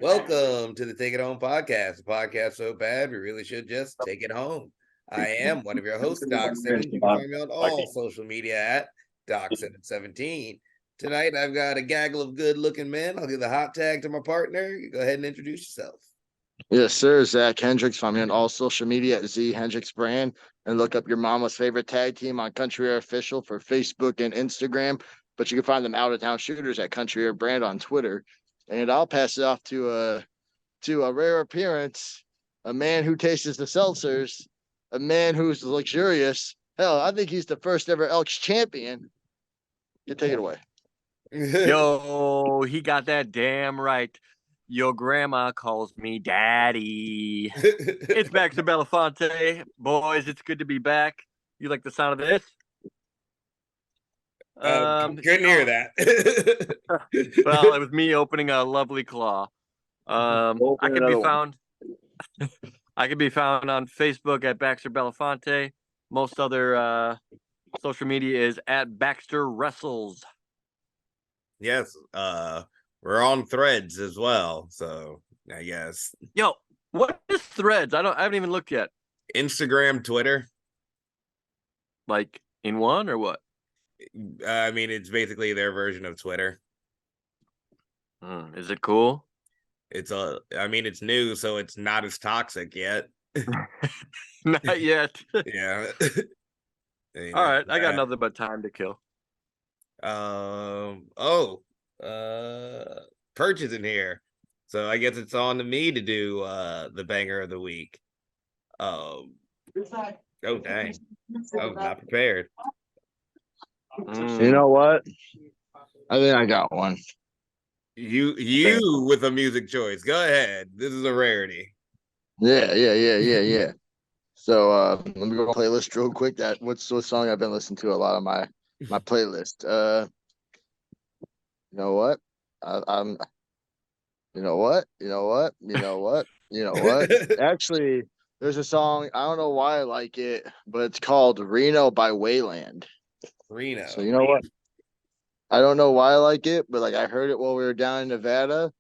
Welcome to the Take It Home podcast, a podcast so bad we really should just take it home. I am one of your hosts, Doxson. You can find me on all social media at Doxson17. Tonight, I've got a gaggle of good-looking men. I'll give the hot tag to my partner. You go ahead and introduce yourself. Yes, sir. Zach Hendricks. Find me on all social media at Z Hendricks Brand, and look up your mama's favorite tag team on Country Air Official for Facebook and Instagram. But you can find them out of town shooters at Country Air Brand on Twitter. And I'll pass it off to a rare appearance, a man who tastes the seltzers, a man who's luxurious. Hell, I think he's the first ever Elks champion. You take it away. Yo, he got that damn right. Your grandma calls me daddy. It's Baxter Belafonte. Boys, it's good to be back. You like the sound of this? Couldn't hear that. Well, it was me opening a lovely claw. I can be found on Facebook at Baxter Belafonte. Most other social media is at Baxter Wrestles. Yes, we're on Threads as well, so I guess. Yo, what is Threads? I haven't even looked yet. Instagram, Twitter. Like in one or what? I mean, it's basically their version of Twitter. Is it cool? It's new, so it's not as toxic yet. Not yet. Yeah. All right, I got nothing but time to kill. Perch is in here, so I guess it's on to me to do the banger of the week. Oh dang! I'm not prepared. You know what? I think I got one. You with a music choice. Go ahead. This is a rarity. Yeah. So let me go playlist real quick. What's the song I've been listening to a lot on my playlist. You know what? You know what? Actually, there's a song. I don't know why I like it, but it's called Reno by Wayland. Reno. So you know what? I don't know why I like it, but like I heard it while we were down in Nevada,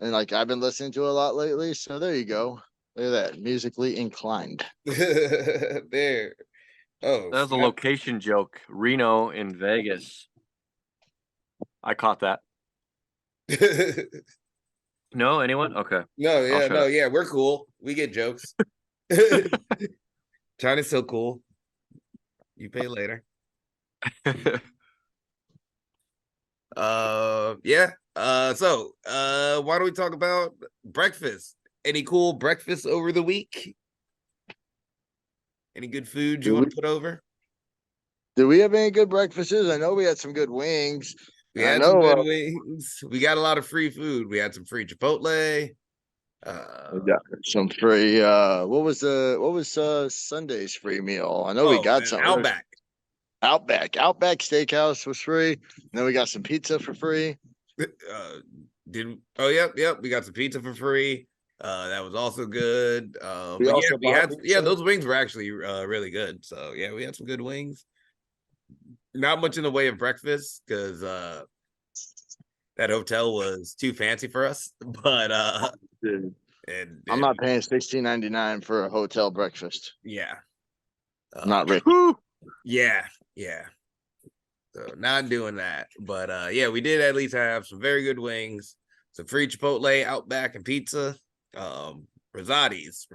and like I've been listening to it a lot lately. So there you go. Look at that. Musically inclined. There. Oh, that was a location joke. Reno in Vegas. I caught that. No, anyone? Okay. Yeah, we're cool. We get jokes. China's still cool. You pay later. So why don't we talk about breakfast? Any cool breakfast over the week? Any good food you want to put over? Do we have any good breakfasts? I know we had some good wings. We had some good wings. We got a lot of free food. We had some free Chipotle. We got some free. What was Sunday's free meal? I know we got some Outback. Outback Steakhouse was free. And then we got some pizza for free. Yep. We got some pizza for free. That was also good. Those wings were actually really good. So yeah, we had some good wings. Not much in the way of breakfast because that hotel was too fancy for us. But I'm not paying $16.99 for a hotel breakfast. Yeah, not rich. Yeah. So not doing that. But we did at least have some very good wings, some free Chipotle, Outback, and pizza. Rosati's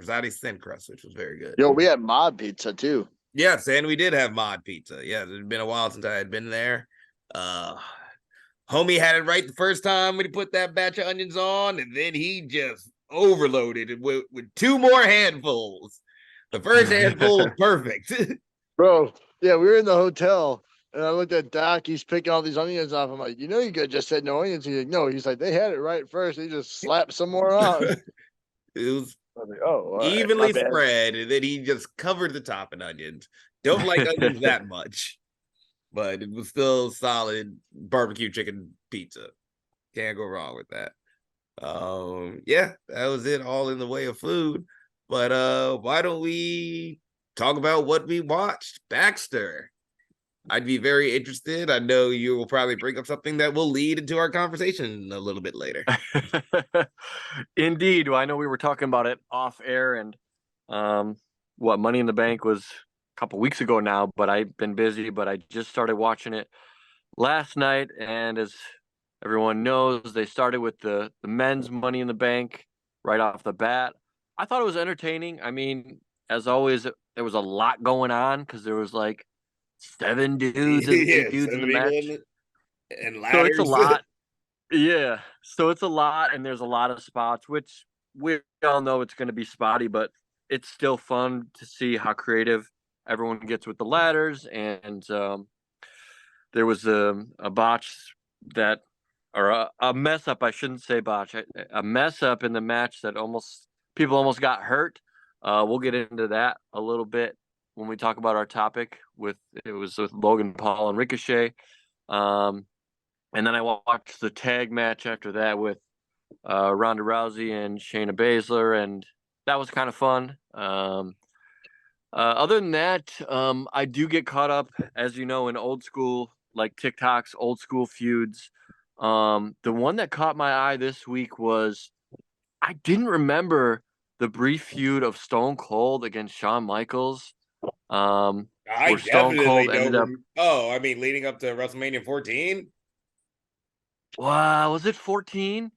thin crust, which was very good. Yo, we had mod pizza too. Yes, and we did have mod pizza. Yeah, it had been a while since I had been there. Homie had it right the first time when he put that batch of onions on, and then he just overloaded it with 2 more handfuls. The first handful was perfect. Bro, yeah, we were in the hotel, and I looked at Doc. He's picking all these onions off. I'm like, you could have just said no onions. He's like, no. He's like, they had it right first. They just slapped some more on. It was like, evenly spread, and then he just covered the top in onions. Don't like onions that much, but it was still solid barbecue chicken pizza. Can't go wrong with that. That was it all in the way of food. But why don't we talk about what we watched? Baxter, I'd be very interested. I know you will probably bring up something that will lead into our conversation a little bit later. Indeed. Well, I know we were talking about it off air, and what Money in the Bank was a couple weeks ago now, but I've been busy. But I just started watching it last night, and as everyone knows, they started with the men's Money in the Bank right off the bat. I thought it was entertaining. I mean, as always, there was a lot going on because there was like 7 dudes and Yeah, 8 dudes in the 7 people match. and So it's a ladders. lot. Yeah. So it's a lot, and there's a lot of spots, which we all know it's going to be spotty, but it's still fun to see how creative everyone gets with the ladders. And there was a botch that, or a mess up, I shouldn't say botch, a mess up in the match that people almost got hurt. We'll get into that a little bit when we talk about our topic. It was with Logan Paul and Ricochet. And then I watched the tag match after that with Ronda Rousey and Shayna Baszler, and that was kind of fun. Other than that, I do get caught up, as you know, in old school, like TikTok's old school feuds. The one that caught my eye this week was I didn't remember the brief feud of Stone Cold against Shawn Michaels, I where Stone definitely Cold don't. ended up. Oh, I mean, leading up to WrestleMania 14. Wow, was it 14?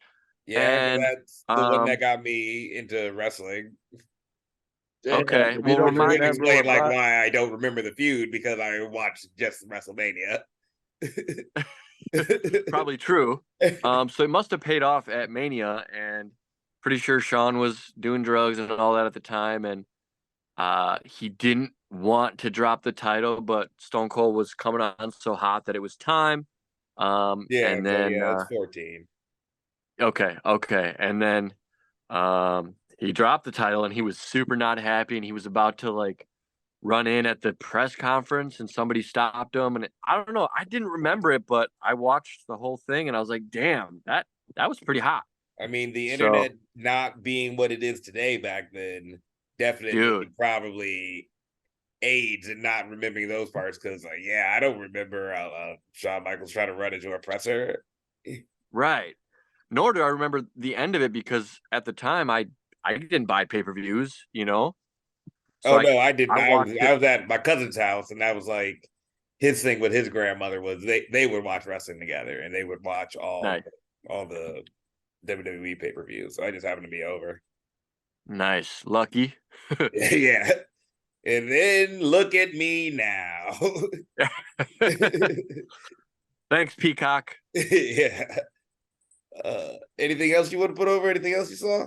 Yeah, because And that's the one that um, got me into wrestling. okay, If you well, don't Which would remind me. remember explain what like brought, why I don't remember the feud because I watched just WrestleMania. Probably true. So it must have paid off at Mania, and pretty sure Sean was doing drugs and all that at the time, and he didn't want to drop the title, but Stone Cold was coming on so hot that it was time. Yeah, And so then yeah, it's 14. okay, and then he dropped the title, and he was super not happy, and he was about to like run in at the press conference, and somebody stopped him, and I don't know, I didn't remember it, but I watched the whole thing, and I was like, damn, that was pretty hot. I mean, the So, internet not being what it is today back then dude, definitely probably aids in not remembering those parts because, like, yeah, I don't remember Shawn Michaels trying to run into a presser. right. Nor do I remember the end of it because at the time I didn't buy pay-per-views, so Oh no, I didn't. I watched I it. was at my cousin's house, and that was like his thing with his grandmother was they would watch wrestling together, and they would watch Nice, all the WWE pay per views. So I just happened to be over. nice, lucky. Yeah, and then look at me now. Thanks, Peacock. Yeah. Anything else you want to put over? Anything else you saw?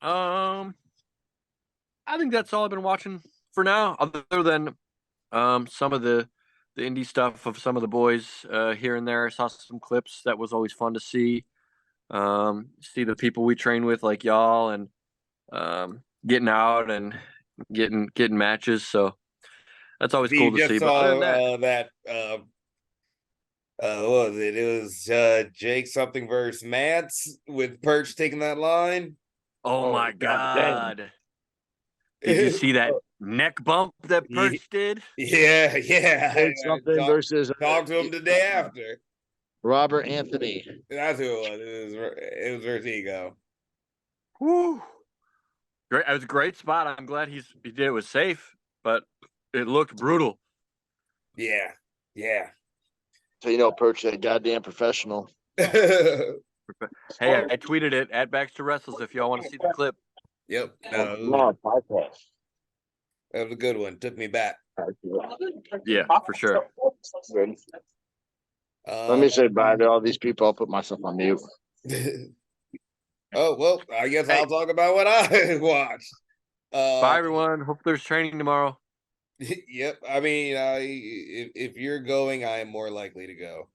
Um, I think that's all I've been watching for now, other than some of the indie stuff of some of the boys here and there. I saw some clips that was always fun to see. See the people we train with, like y'all, and getting out and getting matches. So that's always You cool to just see. But other than that, saw that what was it? It was Jake something versus Mance with Perch taking that line. oh oh my god damn. god, did you see that neck bump that Yeah, Perch did? yeah. Did something versus Talked to him the day after. Robert Anthony. That's who it was. It was Vertigo. Whew. Great, it was a great spot. I'm glad he did it was safe, but it looked brutal. Yeah, yeah. So Perch, a goddamn professional. Hey, I tweeted it at Baxter Wrestles if y'all want to see the clip. Yep. Podcast. That was a good one. Took me back. Yeah, for sure. Let me say bye to all these people. I'll put myself on mute. Oh well, I guess Hey, I'll talk about what I watched. bye everyone. Hope there's training tomorrow. Yep. I mean, if you're going, I am more likely to go.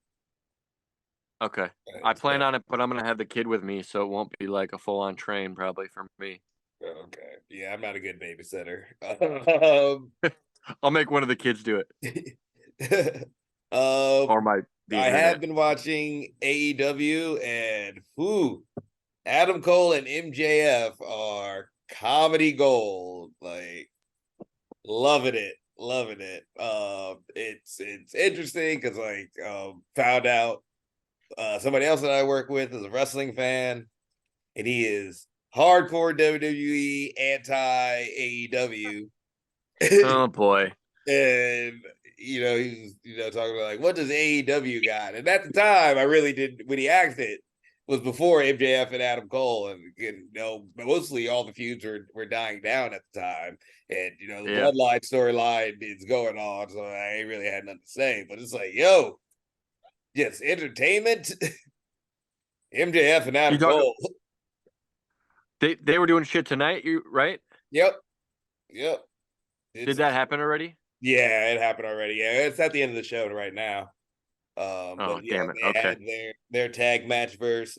Okay. I plan on it, but I'm gonna have the kid with me, so it won't be like a full on train probably for me. Okay. Yeah, I'm not a good babysitter. I'll make one of the kids do it. Or um, might be I internet. have been watching AEW, and Adam Cole and MJF are comedy gold. Like, loving it. loving it. It's interesting because found out somebody else that I work with is a wrestling fan, and he is hardcore WWE, anti AEW. Oh boy. And he's talking about like, what does AEW got? And at the time, I really didn't. When he asked it, was before MJF and Adam Cole, and mostly all the feuds were dying down at the time, and the Bloodline storyline is going on, so I ain't really had nothing to say. But it's like, yo, yes, entertainment. MJF and Adam Cole. They were doing shit tonight, right? Yep. Did that happen already? Yeah, it happened already. Yeah, it's at the end of the show right now. But yeah, damn it. they Okay. had their tag match versus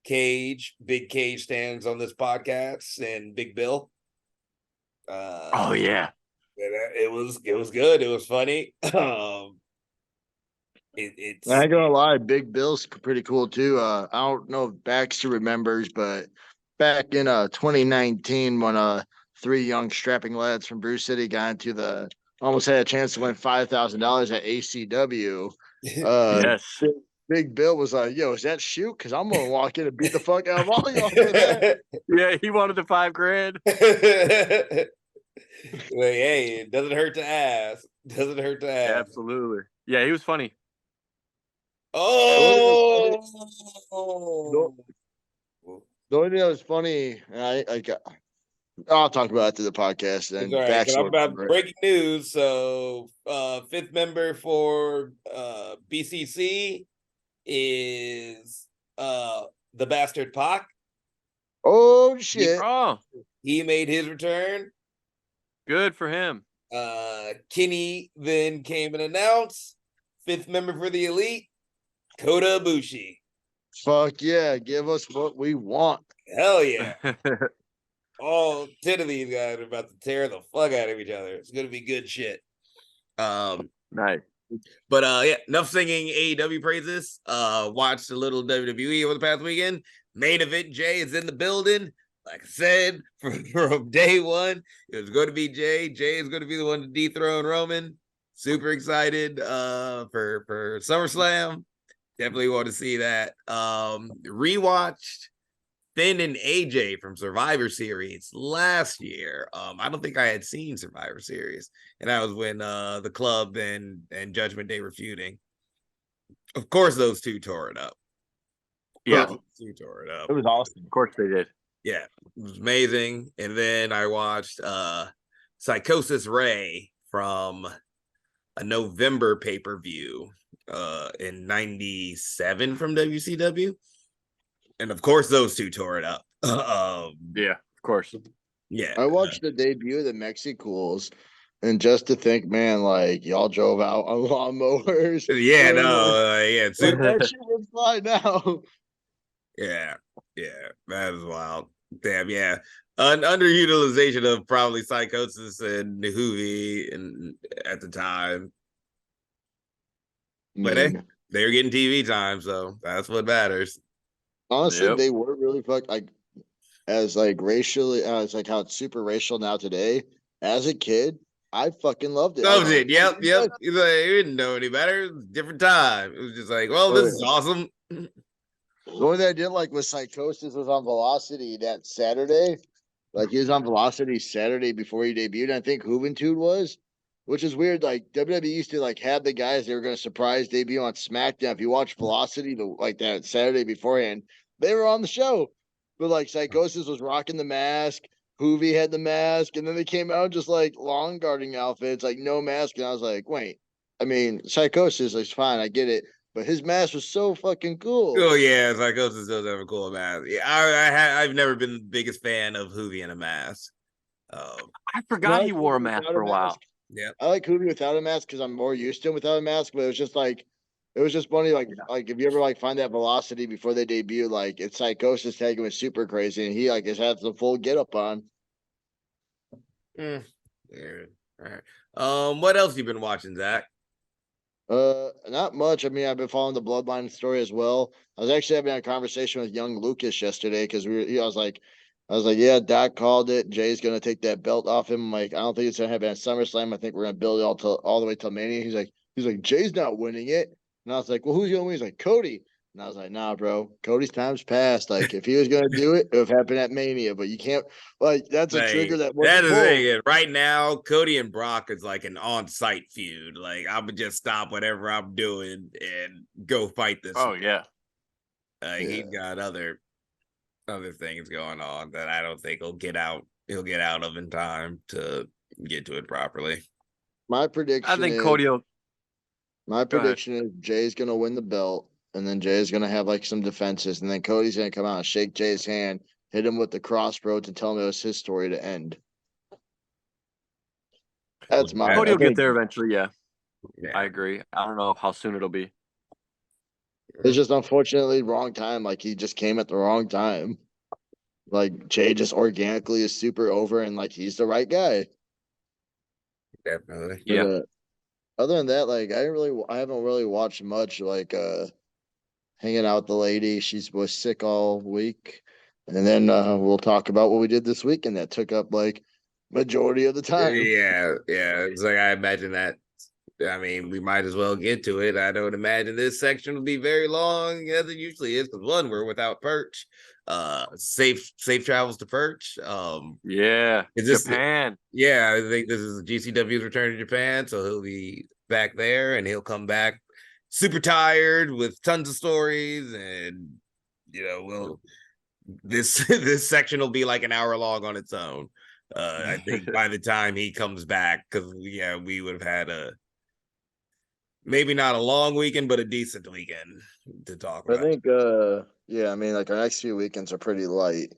Cage. Big Cage stands on this podcast, and Big Bill. Oh yeah. It was good. It was funny. It's I ain't gonna lie, Big Bill's pretty cool too. I don't know if Baxter remembers, but back in 2019 when three young strapping lads from Brew City got into almost had a chance to win $5,000 at ACW. Yes. Big Bill was like, "Yo, is that shoot? Because I'm gonna walk in and beat the fuck out of all y'all for that." Yeah, he wanted the $5,000. Well, hey, it doesn't hurt to ask. Doesn't hurt to ask. Absolutely. Yeah, he was funny. Oh, the only thing that was funny, I'll talk about it through the podcast. And all right, I'm about breaking news. So, fifth member for BCC is the bastard Pac. Oh shit! He made his return. Good for him. Kenny then came and announced fifth member for the Elite, Kota Ibushi. Fuck yeah, give us what we want. Hell yeah. All 10 of these guys are about to tear the fuck out of each other. It's gonna be good shit. Nice. But yeah, enough singing AEW praises. Watched a little WWE over the past weekend. Main event Jay is in the building. Like I said, from day one, it was going to be Jay. Jay is going to be the one to dethrone Roman. Super excited for SummerSlam. Definitely want to see that. Rewatched Finn and AJ from Survivor Series last year. I don't think I had seen Survivor Series, and that was when the Club and Judgment Day were feuding. Of course, those two tore it up. Yeah, two tore it up. It was awesome. Of course they did. Yeah, it was amazing. And then I watched Psychosis Ray from a November pay-per-view in '97 from WCW. And of course, those two tore it up. Yeah, of course. Yeah. I watched the debut of the Mexicools, and just to think, man, like y'all drove out on lawnmowers. Yeah, yeah. That shit was fine now. Yeah, that is wild. Damn, yeah. An underutilization of probably Psychosis and Hoovy and at the time. But they were getting TV time, so that's what matters. Honestly, they were really as racially as how it's super racial now today. As a kid, I fucking loved it. Loved it. Yep. He's like, you didn't know any better. It was a different time. It was just like, well, this is awesome. The only thing I didn't like was Psychosis was on Velocity that Saturday. Like he was on Velocity Saturday before he debuted. And I think Juventud was, which is weird. Like WWE used to have the guys they were going to surprise debut on SmackDown. If you watch Velocity that Saturday beforehand, they were on the show. But Psychosis was rocking the mask. Hoovy had the mask, and then they came out just long guarding outfits, no mask. And I was like, wait, I mean, Psychosis is fine, I get it, but his mask was so fucking cool. Oh yeah, Psychosis does have a cool mask. Yeah, I've never been the biggest fan of Hoovy in a mask. I forgot he wore a mask for a while. Yeah, I like Hoovy without a mask because I'm more used to him without a mask. But it was just funny. If you ever find that Velocity before they debut, it's Psychosis tagging was super crazy, and he has had the full get up on. Yeah. All right. What else you been watching, Zach? Not much. I mean, I've been following the Bloodline story as well. I was actually having a conversation with young Lucas yesterday because I was like, I was like, yeah, Doc called it. Jay's gonna take that belt off him. I'm like, I don't think it's gonna happen at SummerSlam. I think we're gonna build it all the way till Mania. He's like, Jay's not winning it. And I was like, well, who's gonna win? He's like, Cody. And I was like, nah, bro. Cody's time's passed. Like, if he was gonna do it, it would have happened at Mania. But you can't. Like, that's a trigger Like that that wasn't is pulled. it. Right now, Cody and Brock is like an on-site feud. Like I would just stop whatever I'm doing and go fight this. Oh yeah. He's got other things going on that I don't think he'll get out of in time to get to it properly. My prediction I think is Cody will. my Go ahead. prediction is Jay's gonna win the belt, and then Jay's gonna have like some defenses, and then Cody's gonna come out and shake Jay's hand, hit him with the crossroads, and tell him it was his story to end. That's my. Cody I will get think there eventually. Yeah, Yeah. I agree. I don't know how soon it'll be. it's just unfortunately wrong time. Like he just came at the wrong time. Like Jay just organically is super over, and like he's the right guy. Definitely. But, Yeah. other than that, like I haven't really watched much. Like hanging out with the lady. She was sick all week. And then we'll talk about what we did this week, and that took up like majority of the time. Yeah. It's like I imagine that. I mean, we might as well get to it. I don't imagine this section will be very long as it usually is, because one, we're without Perch. Safe travels to Perch. Yeah. Is this Japan. Yeah, I think this is GCW's return to Japan, so he'll be back there, and he'll come back super tired with tons of stories, and this section will be like an hour long on its own. I think by the time he comes back, because we would have had maybe not a long weekend, but a decent weekend to talk I about. think I mean like our next few weekends are pretty light.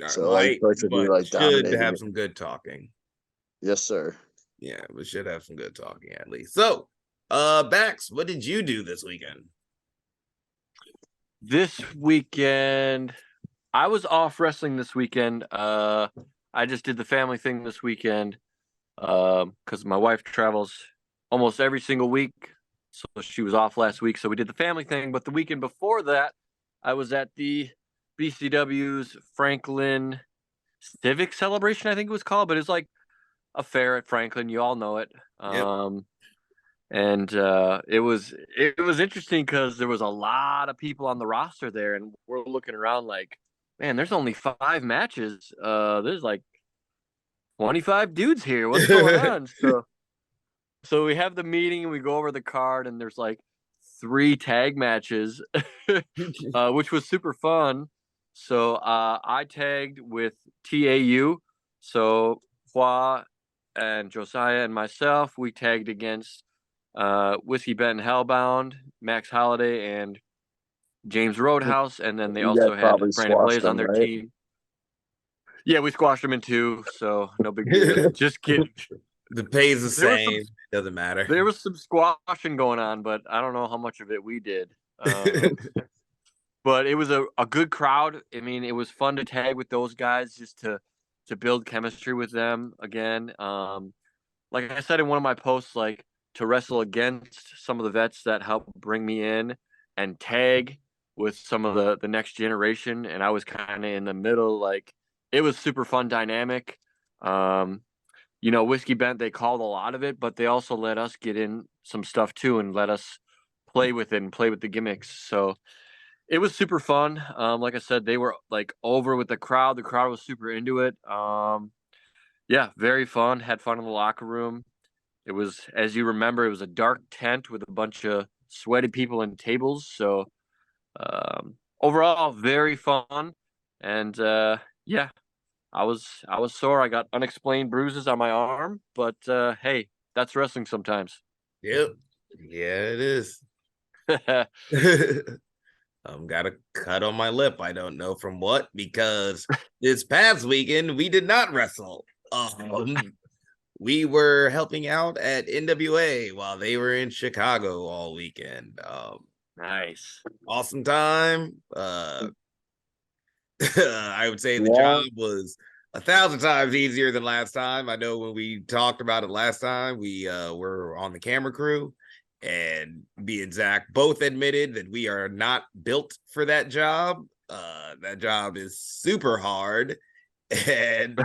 So Light, like should be but like should dominating have it. some good talking. Yes, sir. Yeah, we should have some good talking at least. So, Bax, what did you do this weekend? This weekend, I was off wrestling this weekend. I just did the family thing this weekend because my wife travels almost every single week. So she was off last week. So we did the family thing. But the weekend before that, I was at the BCW's Franklin Civic Celebration, I think it was called. But it's like a fair at Franklin. You all know it. Yep. And it was interesting because there was a lot of people on the roster there, and we're looking around like, man, there's only 5 matches. There's like 25 dudes here. What's going on? So we have the meeting and we go over the card, and there's like 3 tag matches, which was super fun. So I tagged with TAU. So Hua and Josiah and myself, we tagged against Whiskey Benton Hellbound, Max Holiday, and James Roadhouse, and then they You also guys had probably Brandon squashed Blaze on them, their right? team. Yeah, we squashed them in 2, so no big deal. Just kidding. The pay's the There was same. Doesn't matter. There was some squashing going on, but I don't know how much of it we did. But it was a good crowd. I mean, it was fun to tag with those guys just to build chemistry with them again. Like I said in one of my posts, like to wrestle against some of the vets that helped bring me in and tag with some of the next generation. And I was kind of in the middle, like it was super fun dynamic. Whiskey Bent, they called a lot of it, but they also let us get in some stuff too and let us play with it and play with the gimmicks. So it was super fun. Like I said, they were like over with the crowd. The crowd was super into it. Yeah, very fun. Had fun in the locker room. It was, as you remember, it was a dark tent with a bunch of sweaty people and tables. So overall, very fun. And yeah, I was sore. I got unexplained bruises on my arm, but hey, that's wrestling sometimes. Yep. Yeah, it is. Got a cut on my lip. I don't know from what, because this past weekend we did not wrestle. We were helping out at NWA while they were in Chicago all weekend. Nice. Awesome time. I would say the job was 1,000 times easier than last time. I know when we talked about it last time, we were on the camera crew, and me and Zach both admitted that we are not built for that job. That job is super hard, And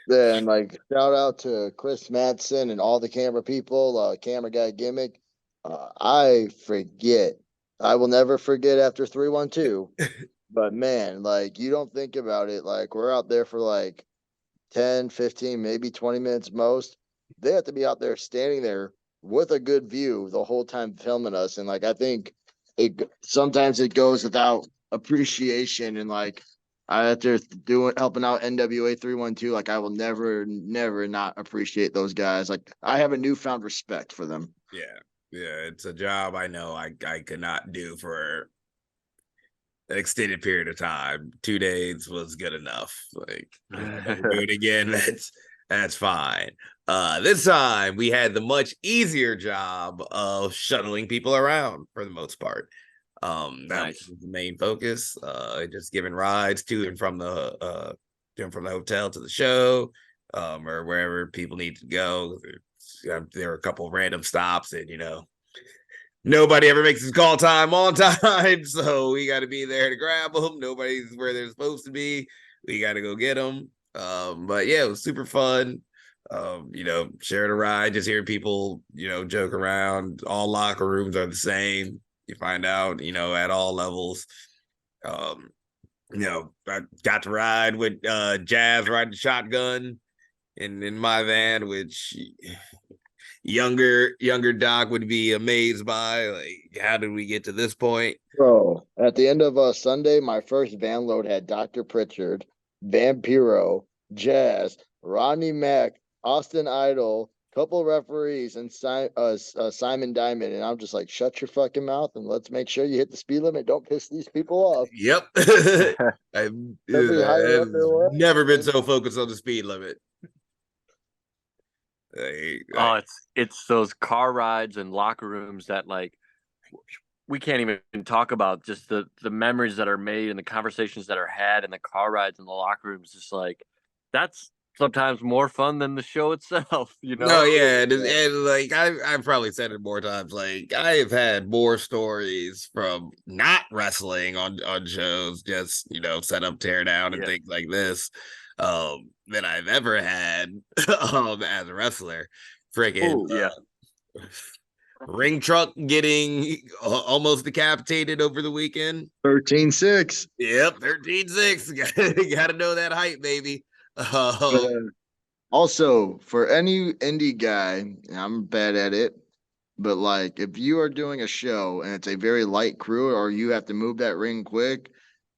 Then like shout out to Chris Madsen and all the camera people, camera guy gimmick. I forget. I will never forget after 312. But man, like you don't think about it. Like we're out there for like 10, 15, maybe 20 minutes most. They have to be out there standing there with a good view the whole time filming us. And like I think it sometimes it goes without appreciation. And like I after doing helping out NWA 312, like I will never not appreciate those guys. Like I have a newfound respect for them. yeah, it's a job I know I could not do for an extended period of time. 2 days was good enough. Like if I ever do it again, that's fine. This time we had the much easier job of shuttling people around for the most part. That was the main focus. Just giving rides to and from the hotel to the show, or wherever people need to go. There were a couple of random stops, and nobody ever makes his call time on time, so we got to be there to grab them. Nobody's where they're supposed to be. We got to go get them. But yeah, it was super fun. Sharing a ride, just hearing people, joke around. All locker rooms are the same. You find out, at all levels. I got to ride with Jazz riding shotgun in my van, which younger Doc would be amazed by. Like, how did we get to this point? Bro, at the end of Sunday, my first van load had Dr. Pritchard, Vampiro, Jazz, Rodney Mack, Austin Idol, couple referees, and Simon Diamond. And I'm just like, shut your fucking mouth and let's make sure you hit the speed limit. Don't piss these people off. Yep. I've never been so focused on the speed limit. It's those car rides and locker rooms that like we can't even talk about, just the memories that are made and the conversations that are had in the car rides and the locker rooms. Just like that's sometimes more fun than the show itself, No, yeah, and like I've probably said it more times. Like I have had more stories from not wrestling on shows, just set up, tear down, and things like this, than I've ever had as a wrestler. Freaking ring truck getting almost decapitated over the weekend. 13-6. Yep, 13-6. Got to know that height, baby. Also, for any indie guy, I'm bad at it, but like if you are doing a show and it's a very light crew or you have to move that ring quick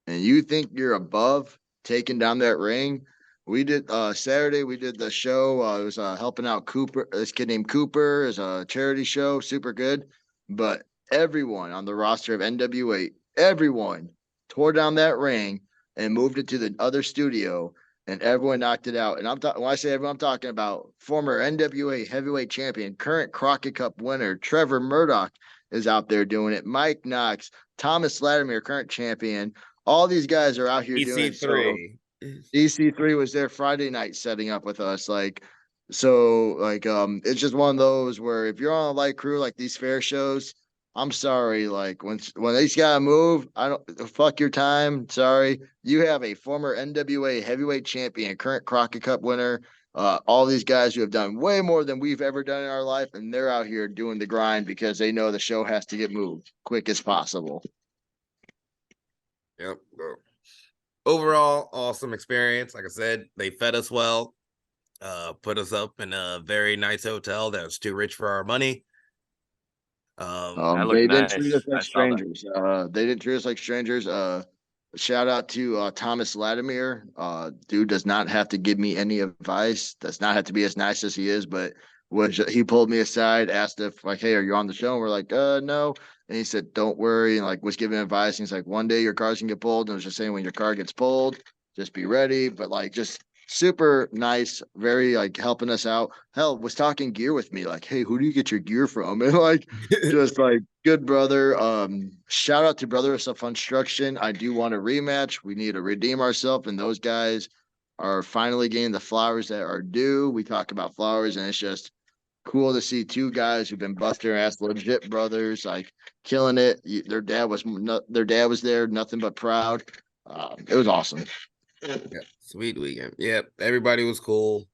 and you think you're above taking down that ring, we did Saturday, we did the show. It was helping out Cooper, this kid named Cooper, is a charity show, super good. But everyone on the roster of NWA, everyone tore down that ring and moved it to the other studio. And everyone knocked it out. And when I say everyone, I'm talking about former NWA heavyweight champion, current Crockett Cup winner, Trevor Murdoch is out there doing it. Mike Knox, Thomas Latimer, current champion. All these guys are out here doing it. So EC3 was there Friday night setting up with us. It's just one of those where if you're on a light crew like these fair shows, I'm sorry, like when they gotta move, I don't fuck your time. Sorry. You have a former NWA heavyweight champion, current Crockett Cup winner, all these guys who have done way more than we've ever done in our life, and they're out here doing the grind because they know the show has to get moved quick as possible. Yep. Overall, awesome experience. Like I said, they fed us well, put us up in a very nice hotel that was too rich for our money. They didn't treat us like strangers. They didn't treat us like strangers. Shout out to Thomas Latimer. Dude does not have to give me any advice. Does not have to be as nice as he is, but he pulled me aside, asked if like, hey, are you on the show? And we're like, no. And he said, don't worry, and like was giving advice. And he's like, one day your car's gonna get pulled. And I was just saying when your car gets pulled, just be ready. But like just super nice, very like helping us out. Hell, was talking gear with me, like, hey, who do you get your gear from? And like just like good brother. Shout out to Brother of Self Construction. I do want a rematch. We need to redeem ourselves, and those guys are finally getting the flowers that are due. We talk about flowers, and it's just cool to see two guys who've been busting ass, legit brothers, like killing it. Their dad was there, nothing but proud. It was awesome. Yeah, sweet weekend. Yep, everybody was cool.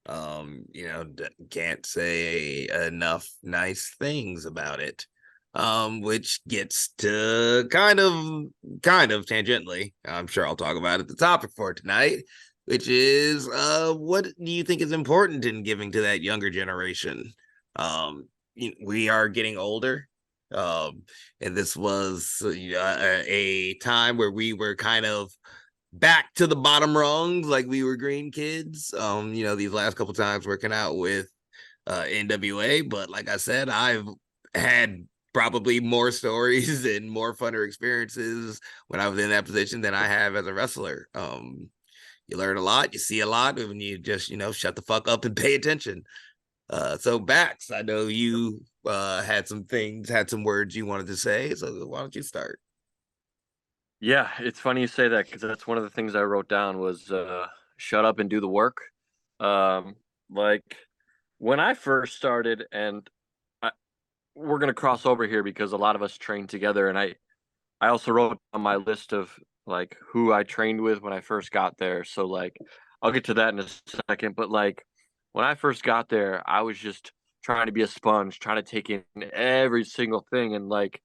Can't say enough nice things about it. Which gets to kind of tangentially, I'm sure I'll talk about it, the topic for tonight, which is what do you think is important in giving to that younger generation? We are getting older. And this was a time where we were kind of back to the bottom rungs like we were green kids. These last couple times working out with NWA, but like I said, I've had probably more stories and more funner experiences when I was in that position than I have as a wrestler. You learn a lot, you see a lot when you just, shut the fuck up and pay attention. So Bax, I know you had some words you wanted to say, so why don't you start? Yeah, it's funny you say that because that's one of the things I wrote down was shut up and do the work. Um, like when I first started, and I, we're gonna cross over here because a lot of us trained together, and I also wrote on my list of like who I trained with when I first got there. So like I'll get to that in a second, but like when I first got there, I was just trying to be a sponge, trying to take in every single thing, and like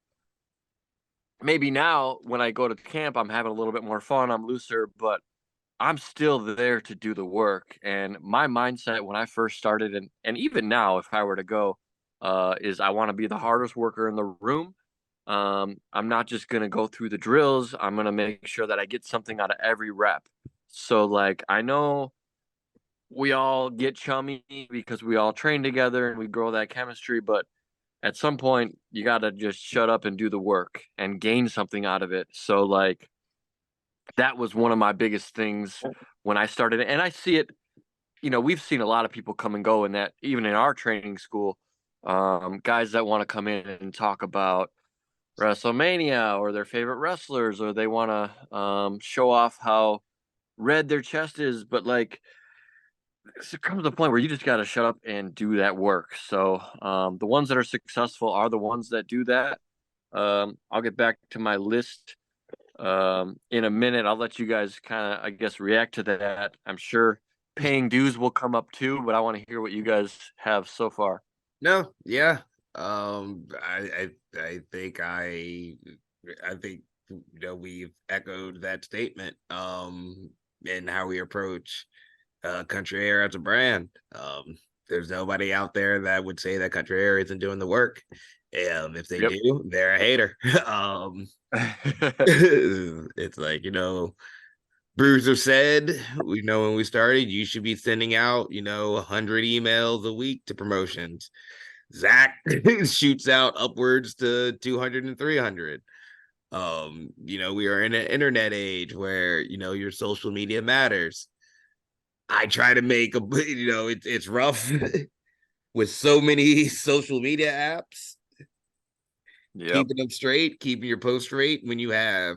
maybe now when I go to camp, I'm having a little bit more fun, I'm looser, but I'm still there to do the work. And my mindset when I first started, and even now, if I were to go, is I want to be the hardest worker in the room. I'm not just gonna go through the drills. I'm gonna make sure that I get something out of every rep. So like I know we all get chummy because we all train together and we grow that chemistry, but at some point you got to just shut up and do the work and gain something out of it. So like that was one of my biggest things when I started, and I see it, we've seen a lot of people come and go in that, even in our training school, guys that want to come in and talk about WrestleMania or their favorite wrestlers, or they want to show off how red their chest is, but like it comes to a point where you just got to shut up and do that work. So the ones that are successful are the ones that do that. I'll get back to my list in a minute. I'll let you guys kind of, I guess, react to that. I'm sure paying dues will come up too, but I want to hear what you guys have so far. No, yeah. I think I think we've echoed that statement. And how we approach Country Air as a brand. There's nobody out there that would say that Country Air isn't doing the work. If they Yep. do, they're a hater. It's like, Bruiser said, we know when we started, you should be sending out, 100 emails a week to promotions. Zach shoots out upwards to 200 and 300. We are in an internet age where, your social media matters. I try to make it's rough with so many social media apps, Yep. keeping them straight, keeping your post straight when you have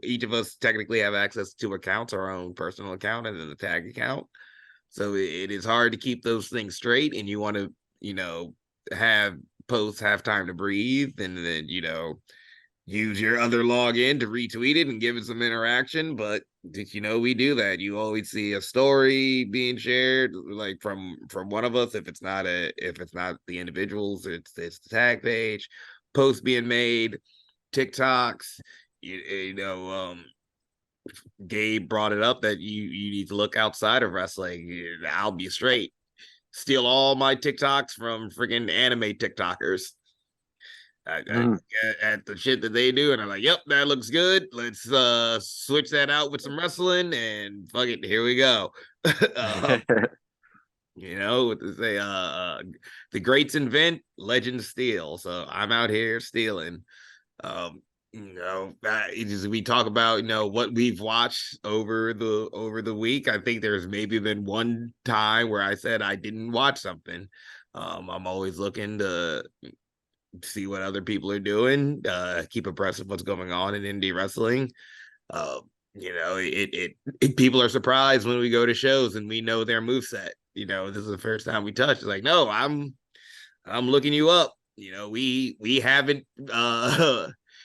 each of us technically have access to accounts, our own personal account and then the tag account. So it is hard to keep those things straight, and you want to, have posts have time to breathe, and then, use your other login to retweet it and give it some interaction. But we do that. You always see a story being shared, like from one of us. If it's not the individuals, it's the tag page, posts being made, TikToks. Gabe brought it up that you need to look outside of wrestling. I'll be straight. Steal all my TikToks from freaking anime TikTokers. I at the shit that they do, and I'm like, yep, that looks good. Let's switch that out with some wrestling, and fuck it, here we go. What to say, the greats invent, legends steal. So I'm out here stealing. We talk about what we've watched over the week. I think there's maybe been one time where I said I didn't watch something. I'm always looking to see what other people are doing, keep abreast of what's going on in indie wrestling. People are surprised when we go to shows and we know their moveset. This is the first time we touch. It's like, no, I'm looking you up. We haven't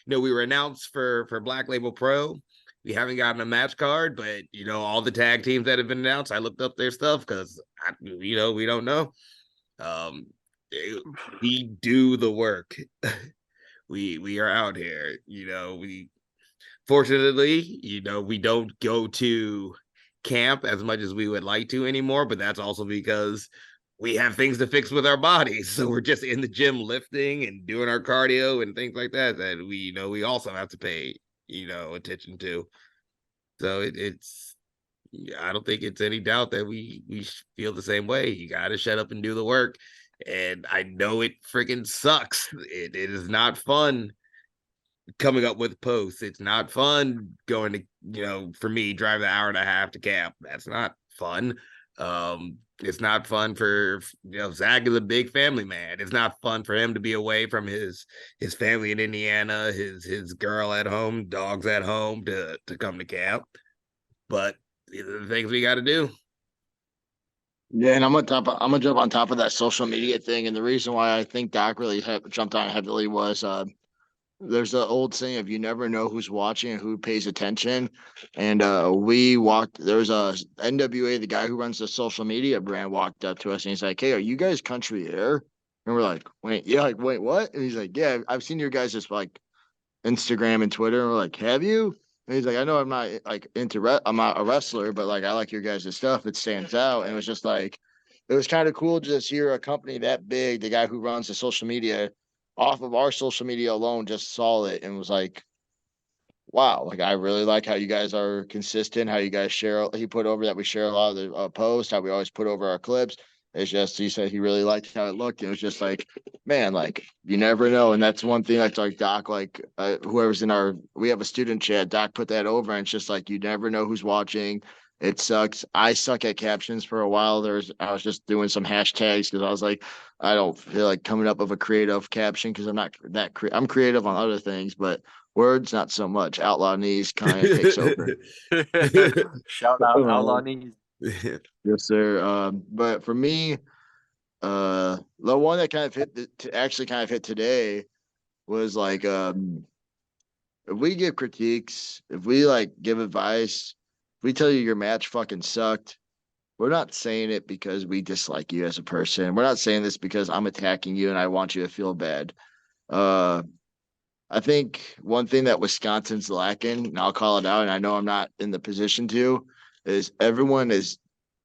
we were announced for Black Label Pro. we haven't gotten a match card, but all the tag teams that have been announced, I looked up their stuff because we don't know. Um, we do the work. we are out here. We fortunately, we don't go to camp as much as we would like to anymore, but that's also because we have things to fix with our bodies. So we're just in the gym lifting and doing our cardio and things like that we also have to pay, attention to. So it's I don't think it's any doubt that we feel the same way. You got to shut up and do the work. And I know it freaking sucks. It is not fun coming up with posts. It's not fun going to, for me, drive the hour and a half to camp. That's not fun. It's not fun for Zach is a big family man. It's not fun for him to be away from his family in Indiana, his girl at home, dogs at home to come to camp. But these are the things we got to do. Yeah, and I'm gonna jump on top of that social media thing, and the reason why I think Doc really jumped on heavily was there's the old saying of you never know who's watching and who pays attention. And we walked, there was a NWA, the guy who runs the social media brand, walked up to us and he's like, "Hey, are you guys Country Air?" And we're like, "Wait, yeah, like, wait, what?" And he's like, "Yeah, I've seen your guys just like Instagram and Twitter." And we're like, "Have you?" And he's like, "I know I'm not like I'm not a wrestler, but like I like your guys' stuff. It stands out." And it was just like, it was kind of cool to just hear a company that big, the guy who runs the social media off of our social media alone, just saw it and was like, wow, like I really like how you guys are consistent, how you guys share. He put over that we share a lot of the posts, how we always put over our clips. It's just he said he really liked how it looked. And it was just like, man, like you never know. And that's one thing that's like Doc, like whoever's in we have a student chat, Doc put that over, and it's just like you never know who's watching. It sucks. I suck at captions for a while. I was just doing some hashtags because I was like, I don't feel like coming up with a creative caption because I'm not I'm creative on other things, but words, not so much. Outlaw Knees kind of takes over. Shout out Outlaw Knees. Yes, sir. But for me, the one that kind of actually kind of hit today was like, if we give critiques, if we like give advice, if we tell you your match fucking sucked, we're not saying it because we dislike you as a person. We're not saying this because I'm attacking you and I want you to feel bad. Uh, I think one thing that Wisconsin's lacking, and I'll call it out, and I know I'm not in the position to, is everyone is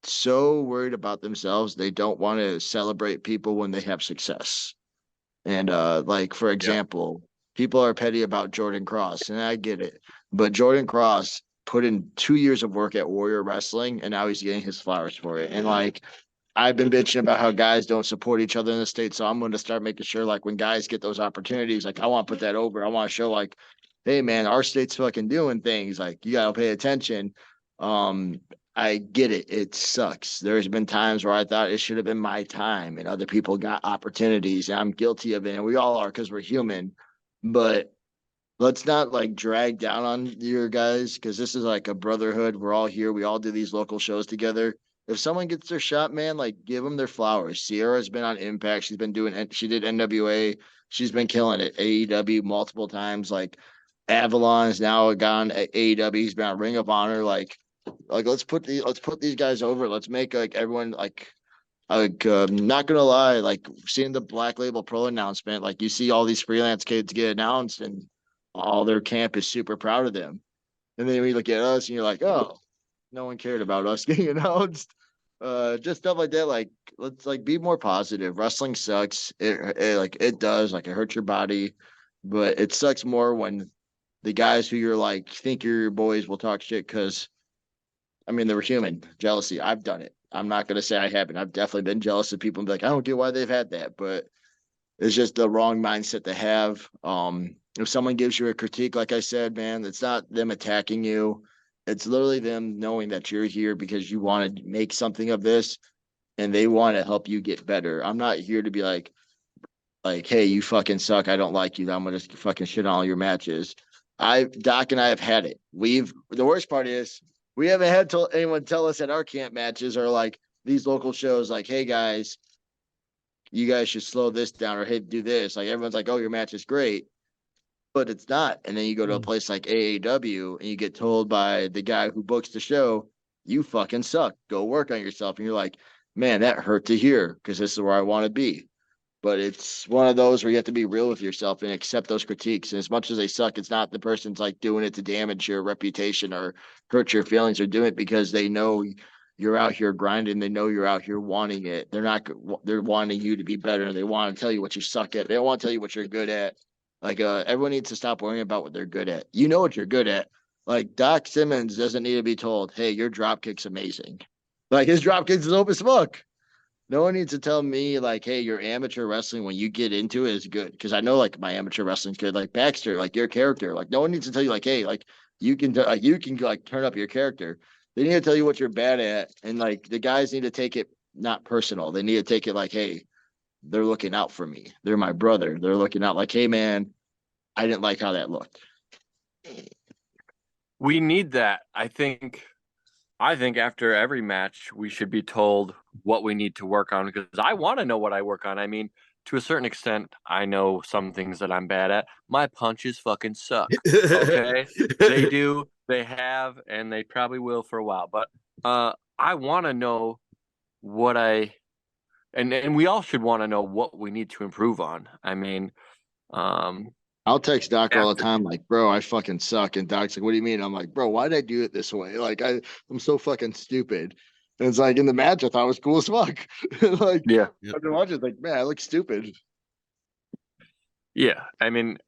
so worried about themselves. They don't want to celebrate people when they have success. And like for example, people are petty about Jordan Cross, and I get it. But Jordan Cross put in 2 years of work at Warrior Wrestling, and now he's getting his flowers for it. And like I've been bitching about how guys don't support each other in the state. So I'm going to start making sure, like, when guys get those opportunities, like, I want to put that over. I want to show, like, hey, man, our state's fucking doing things. Like, you got to pay attention. I get it. It sucks. There's been times where I thought it should have been my time and other people got opportunities. And I'm guilty of it. And we all are because we're human. But let's not like drag down on your guys because this is like a brotherhood. We're all here. We all do these local shows together. If someone gets their shot, man, like give them their flowers. Sierra's been on Impact. She did NWA. She's been killing it. AEW multiple times. Like Avalon's now gone at AEW. He's been on Ring of Honor. Like let's put these guys over. Let's make like everyone not gonna lie, like seeing the Black Label Pro announcement, like you see all these freelance kids get announced and all their camp is super proud of them. And then we look at us and you're like, oh, no one cared about us getting announced. Just stuff like that. Like, let's like be more positive. Wrestling sucks. It does. Like, it hurts your body, but it sucks more when the guys who you're like think you're your boys will talk shit because, I mean, they were human. Jealousy. I've done it. I'm not gonna say I haven't. I've definitely been jealous of people and be like, I don't get why they've had that, but it's just the wrong mindset to have. If someone gives you a critique, like I said, man, it's not them attacking you. It's literally them knowing that you're here because you want to make something of this and they want to help you get better. I'm not here to be like, hey, you fucking suck. I don't like you. I'm gonna fucking shit on all your matches. Doc and I have had it. The worst part is we haven't had anyone tell us at our camp matches or like these local shows, like, hey guys, you guys should slow this down or hey, do this. Like everyone's like, oh, your match is great. but it's not. And then you go to a place like AAW and you get told by the guy who books the show, you fucking suck. Go work on yourself. And you're like, man, that hurt to hear because this is where I want to be. But it's one of those where you have to be real with yourself and accept those critiques. And as much as they suck, it's not the person's like doing it to damage your reputation or hurt your feelings. They're doing it because they know you're out here grinding. They know you're out here wanting it. They're wanting you to be better. They want to tell you what you suck at. They don't want to tell you what you're good at. Like, everyone needs to stop worrying about what they're good at. You know what you're good at. Like, Doc Simmons doesn't need to be told, hey, your drop kick's amazing. Like, his drop kicks is open as fuck. No one needs to tell me like, hey, your amateur wrestling when you get into it is good. Because I know like my amateur wrestling's good. Like Baxter, like your character. Like no one needs to tell you like, hey, like you can turn up your character. They need to tell you what you're bad at. And like the guys need to take it not personal. They need to take it like, hey, they're looking out for me. They're my brother. They're looking out like, hey man, I didn't like how that looked. We need that. I think after every match, we should be told what we need to work on because I want to know what I work on. I mean, to a certain extent, I know some things that I'm bad at. My punches fucking suck. Okay. They do, they have, and they probably will for a while. But I want to know what and we all should want to know what we need to improve on. I mean, I'll text Doc all the time, like, bro, I fucking suck. And Doc's like, what do you mean? I'm like, bro, why did I do it this way? Like, I'm so fucking stupid. And it's like in the match, I thought it was cool as fuck. Like, yeah. After watching, it's like, man, I look stupid. Yeah. I mean,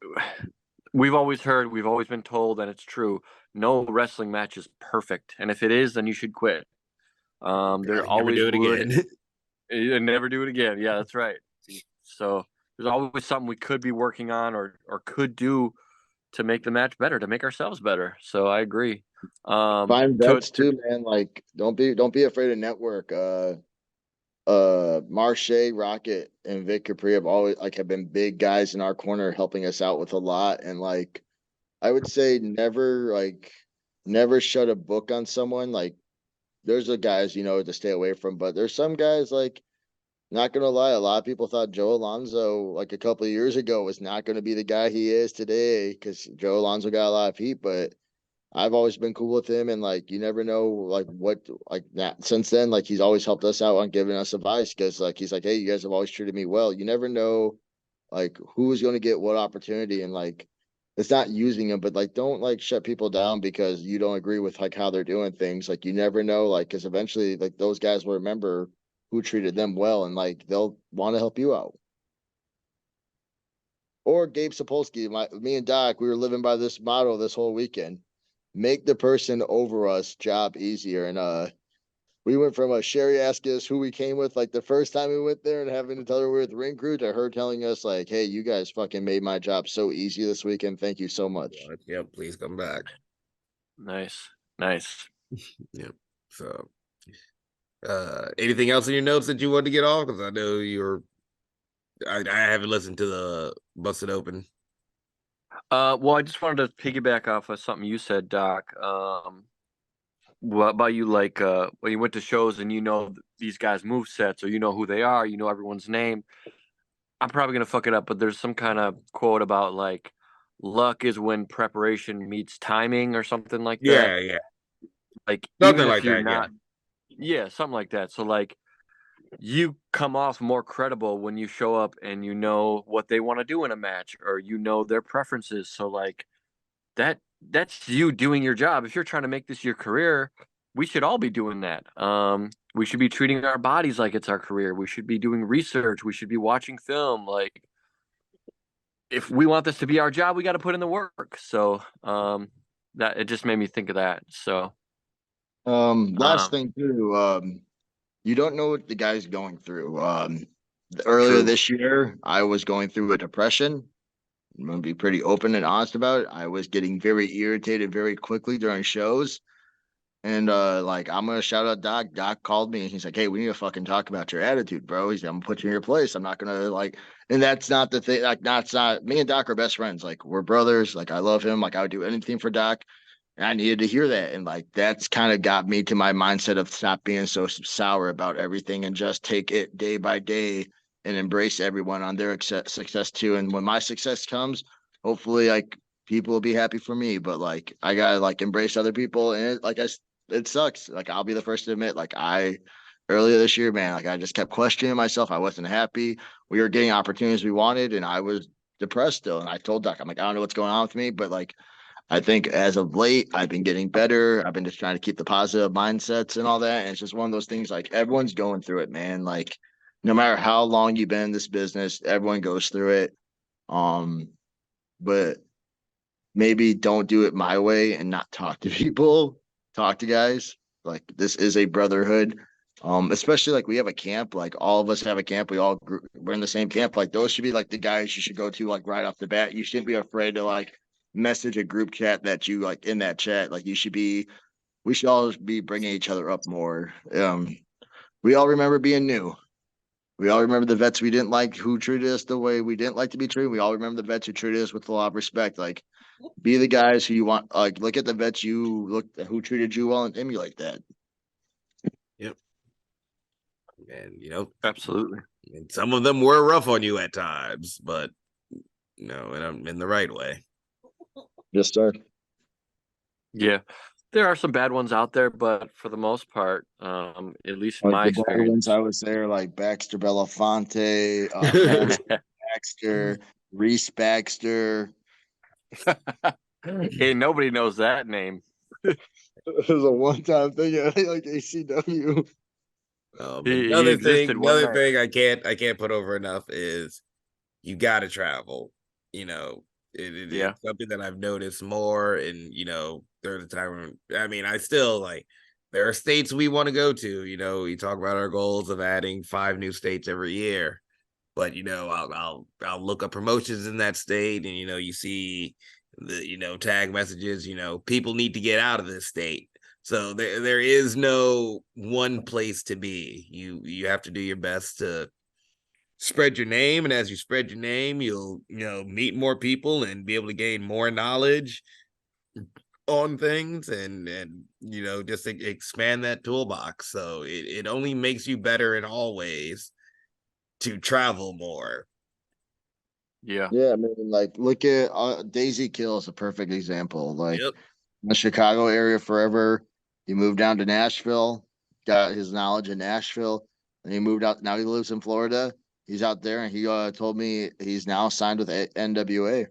we've always been told, and it's true, no wrestling match is perfect. And if it is, then you should quit. There always do it again. And never do it again. Yeah, that's right. So there's always something we could be working on or could do to make the match better, to make ourselves better. So I agree. Find vets too, man. Like, don't be afraid to network. Marche, Rocket, and Vic Capri have been big guys in our corner helping us out with a lot. And like I would say never shut a book on someone. Like there's the guys, to stay away from, but there's some guys like not gonna lie, a lot of people thought Joe Alonso like a couple of years ago was not gonna be the guy he is today because Joe Alonso got a lot of heat, but I've always been cool with him and like you never know like what like that since then, like he's always helped us out on giving us advice because like he's like, hey, you guys have always treated me well. You never know like who is gonna get what opportunity and like it's not using them, but like don't like shut people down because you don't agree with like how they're doing things. Like you never know, like because eventually like those guys will remember who treated them well and like they'll want to help you out. Or Gabe Sapolsky, me and Doc, we were living by this motto this whole weekend. Make the person over us job easier. And we went from Sherry asking us who we came with like the first time we went there and having to tell her we were with the ring crew to her telling us like, hey, you guys fucking made my job so easy this weekend. Thank you so much. Yeah, please come back. Nice. Yeah. So anything else in your notes that you wanted to get off? Because I know I haven't listened to the Busted Open. Well, I just wanted to piggyback off of something you said, Doc. What about you? Like, when you went to shows and these guys' move sets, or who they are, everyone's name. I'm probably gonna fuck it up, but there's some kind of quote about like, luck is when preparation meets timing, or something like that. Yeah. Like Something even if like you're that, not, yeah, something like that. So like, you come off more credible when you show up and you know what they want to do in a match, or their preferences. So like that's you doing your job. If you're trying to make this your career, we should all be doing that. We should be treating our bodies like it's our career. We should be doing research. We should be watching film. Like, if we want this to be our job, we got to put in the work. So that it just made me think of that. So last thing too, you don't know what the guy's going through. Earlier True. this year, I was going through a depression. I'm gonna be pretty open and honest about it. I was getting very irritated very quickly during shows. And like I'm gonna shout out Doc. Doc called me and he's like, hey, we need to fucking talk about your attitude, bro. He's like, I'm gonna put you in your place. I'm not gonna like, and that's not the thing. Like, that's not me and Doc are best friends. Like, we're brothers. Like, I love him. Like, I would do anything for Doc. And I needed to hear that. And like that's kind of got me to my mindset of stop being so sour about everything and just take it day by day and embrace everyone on their success too. And when my success comes, hopefully like people will be happy for me, but like I gotta like embrace other people, and it sucks. Like I'll be the first to admit, like I earlier this year, man, like I just kept questioning myself. I wasn't happy. We were getting opportunities we wanted, and I was depressed still. And I told Doc, I'm like, I don't know what's going on with me, but like I think as of late, I've been getting better. I've been just trying to keep the positive mindsets and all that. And it's just one of those things like everyone's going through it, man. Like no matter how long you've been in this business, everyone goes through it. Um, but maybe don't do it my way and not talk to people, talk to guys. Like this is a brotherhood. Especially like we have a camp, like all of us have a camp. We're in the same camp. Like those should be like the guys you should go to like right off the bat. You shouldn't be afraid to like message a group chat that you like in that chat. Like we should all be bringing each other up more. We all remember being new. We all remember the vets we didn't like who treated us the way we didn't like to be treated. We all remember the vets who treated us with a lot of respect. Like be the guys who you want. Like look at the vets who treated you well and emulate that. Yep. And Absolutely. and some of them were rough on you at times, but in the right way. Just start. Yeah. There are some bad ones out there, but for the most part, at least in Like my the bad ones experience, I would say are like Baxter Belafonte, Baxter, Reese Baxter. hey, nobody knows that name. It was a one-time thing at like ACW. He existed one Another night. thing I can't put over enough is you got to travel. Yeah. It's something that I've noticed more, and there's a time when I still like there are states we want to go to. We talk about our goals of adding 5 new states every year, but I'll look up promotions in that state, and you see the tag messages. People need to get out of this state. So there is no one place to be. You have to do your best to spread your name, and as you spread your name, you'll meet more people and be able to gain more knowledge on things, and just expand that toolbox. So it only makes you better in all ways to travel more. Yeah. Yeah, I mean, like look at Daisy Kill is a perfect example. Like Yep. in the Chicago area forever. He moved down to Nashville, got his knowledge in Nashville, and he moved out. Now he lives in Florida. He's out there, and he told me he's now signed with NWA.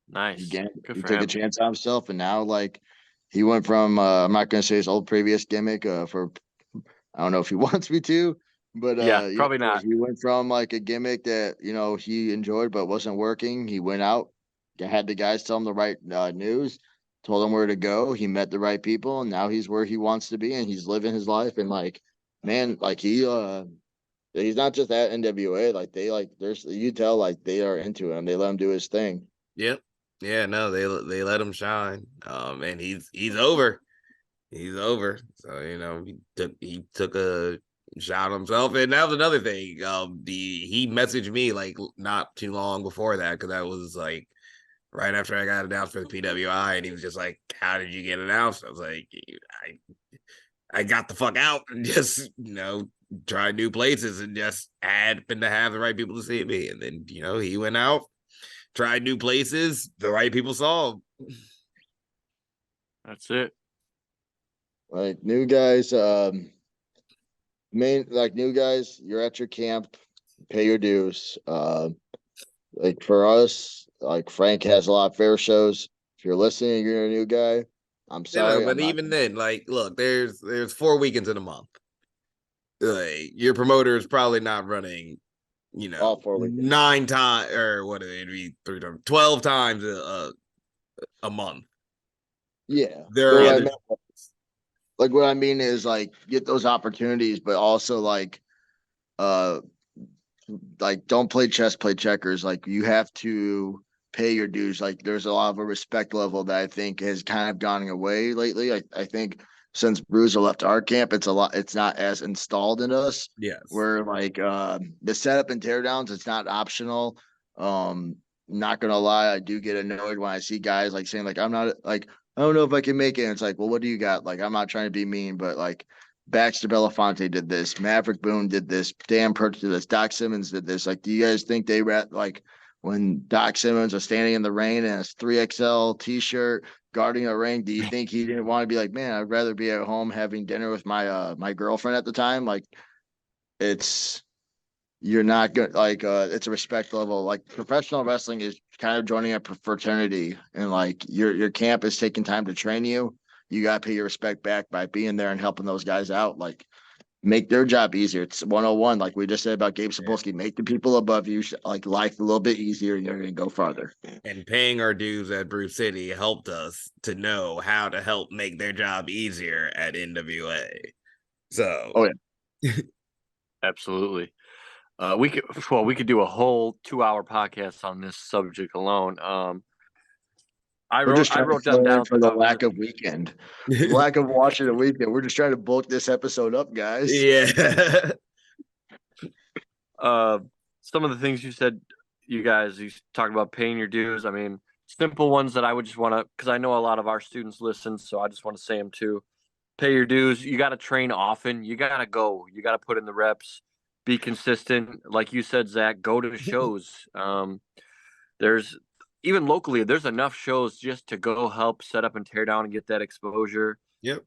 Nice. Good He for took a him. chance on himself, and now like he went from I'm not going to say his old previous gimmick for I don't know if he wants me to, but Yeah, probably not. he went from like a gimmick that he enjoyed but wasn't working. He went out, had the guys tell him the right news, told him where to go. He met the right people, and now he's where he wants to be, and he's living his life. And like, man, like he's not just at NWA. Like they like there's you tell like they are into him. They let him do his thing. Yep. Yeah, no, they let him shine. And he's over. He's over. So, he took a shot himself. And that was another thing. He messaged me like not too long before that, because that was like right after I got announced for the PWI, and he was just like, "How did you get announced?" I was like, I got the fuck out and just, tried new places, and just happened to have the right people to see me. And then, he went out, tried new places, the right people saw him. That's it. Like new guys, new guys, you're at your camp, pay your dues. Like for us, like Frank has a lot of fair shows. If you're listening, you're a new guy. I'm sorry. But I'm not. even then, like, look, there's 4 weekends in a month. Like, your promoter is probably not running, All 4 weekends. 9 times, or what would it be, 3 times, 12 times a month. Yeah. There are other Like what I mean is like get those opportunities, but also uh like don't play chess, play checkers. Like you have to pay your dues. Like there's a lot of a respect level that I think has kind of gone away lately. I think since Bruiser left our camp, it's not as installed in us. yes. Where like the setup and teardowns, it's not optional. Not gonna lie, I do get annoyed when I see guys like saying like I'm not like I don't know if I can make it. And it's like, well, what do you got? Like, I'm not trying to be mean, but like Baxter Belafonte did this, Maverick Boone did this, Dan Perch did this, Doc Simmons did this. Like, do you guys think they like when Doc Simmons was standing in the rain in his 3XL t-shirt guarding a ring, do you think he didn't want to be like, man, I'd rather be at home having dinner with my my girlfriend at the time? Like, it's you're not good. Like, it's a respect level. Like, professional wrestling is kind of joining a fraternity, and like your camp is taking time to train you. You got to pay your respect back by being there and helping those guys out. Like, make their job easier. It's 101, like we just said about Gabe Sapolsky. Make the people above you like life a little bit easier, and you're going to go farther. And paying our dues at Brew City helped us to know how to help make their job easier at NWA. So, oh yeah, absolutely. We could do a whole 2-hour podcast on this subject alone. I wrote down for the lack of weekend, lack of watching a weekend. We're just trying to bulk this episode up, guys. Yeah. Some of the things you said, you talked about paying your dues. I mean, simple ones that I would just want to, because I know a lot of our students listen, so I just want to say them too. Pay your dues. You got to train often. You got to go. You got to put in the reps. Be consistent. Like you said, Zach, go to shows. There's even locally, there's enough shows just to go help set up and tear down and get that exposure. Yep.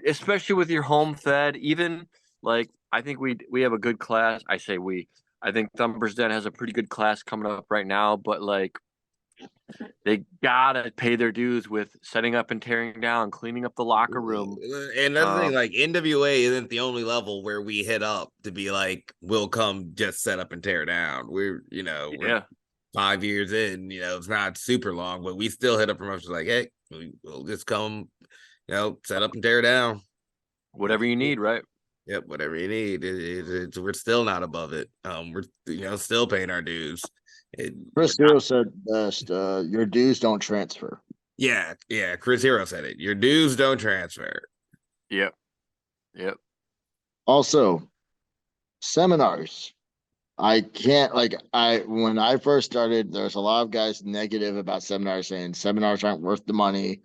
Especially with your home fed, even like I think we have a good class. I say we. I think Thumper's Den has a pretty good class coming up right now, but like they gotta pay their dues with setting up and tearing down, cleaning up the locker room. And that's the thing, like NWA isn't the only level where we hit up to be like, we'll come just set up and tear down. We're 5 years in, it's not super long, but we still hit up promotions like, hey, we'll just come, set up and tear down. Whatever you need, right? Yep, whatever you need. We're still not above it. We're still paying our dues. Chris Hero said best, your dues don't transfer. Yeah, Chris Hero said it. Your dues don't transfer. Yep. Also, seminars. I can't when I first started, there's a lot of guys negative about seminars, saying seminars aren't worth the money.